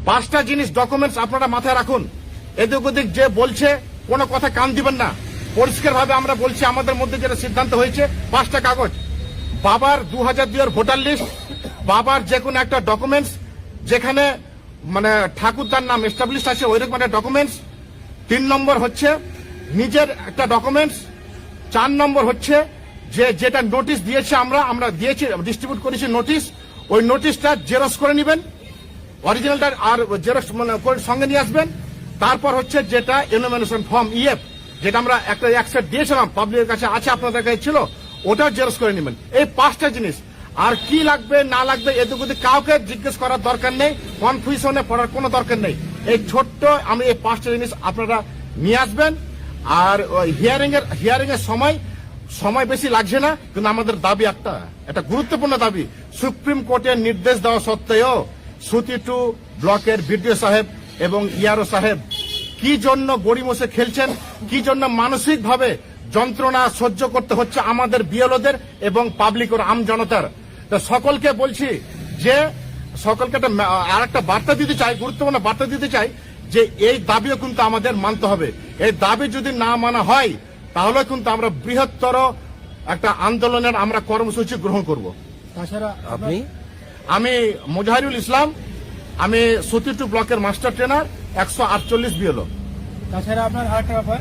5টা জিনিস ডকুমেন্টস আপনারা মাথায় রাখুন। এদিক ওদিক যে বলছে কোনো কথা কান দিবেন না। পরিষ্কার ভাবে আমরা বলছি, আমাদের মধ্যে যেটা সিদ্ধান্ত হয়েছে 5টা কাগজ, বাবার 2002 ভোটার লিস্ট, বাবার যে কোনো একটা ডকুমেন্টস যেখানে মানে ঠাকুরদার নাম এস্টাবলিশ আছে ওইরকম একটা ডকুমেন্টস। 3 নম্বর হচ্ছে নিজের একটা ডকুমেন্টস। 4 নম্বর হচ্ছে যে যেটা নোটিশ দিয়েছে আমরা দিয়েছি, ডিস্ট্রিবিউট করেছি নোটিশ, ওই নোটিশটা জেরক্স করে নেবেন, অরিজিনালটা আর জেরক্স মানে সঙ্গে নিয়ে আসবেন। তারপর হচ্ছে যেটা এনোমিনেশন ফর্ম ইএফ, যেটা আমরা একটা অ্যাকসেপ্ট দিয়েছিলাম, পাবলিকের কাছে আছে, আপনাদের কাছে ছিল, ওটাও জেরক্স করে নেবেন। এই 5টা জিনিস। আর কি লাগবে না লাগবে এদিক ওদিক কাউকে জিজ্ঞেস করার দরকার নেই, কনফিউশনে পড়ার কোনো দরকার নেই। এই ছোট্ট আমি এই 5টা জিনিস আপনারা নিয়ে আসবেন। আর হিয়ারিং এর সময় বেশি লাগছে না, কিন্তু আমাদের দাবি একটা গুরুত্বপূর্ণ দাবি। সুপ্রিম কোর্টের নির্দেশ দেওয়া সত্ত্বেও সুতি 2 ব্লকের বিডিও সাহেব এবং ইআরও সাহেব কি জন্য গড়িমসে খেলছেন, কি জন্য মানসিক ভাবে যন্ত্রণা সহ্য করতে হচ্ছে আমাদের বিএলওদের এবং পাবলিক ও আম জনতার। তো সকলকে বলছি যে সকলকে আর একটা বার্তা দিতে চাই, গুরুত্বপূর্ণ বার্তা দিতে চাই যে এই দাবিও কিন্তু আমাদের মানতে হবে। এই দাবি যদি না মানা হয় তাহলে কিন্তু আমরা বৃহত্তর একটা আন্দোলনের আমরা কর্মসূচি গ্রহণ করব। তাছাড়া আমি মুজাহিরুল ইসলাম, আমি সুতি 2 ব্লকের মাস্টার ট্রেনার, 148 বিএলও। তাছাড়া আপনার আরেকটা ব্যাপার,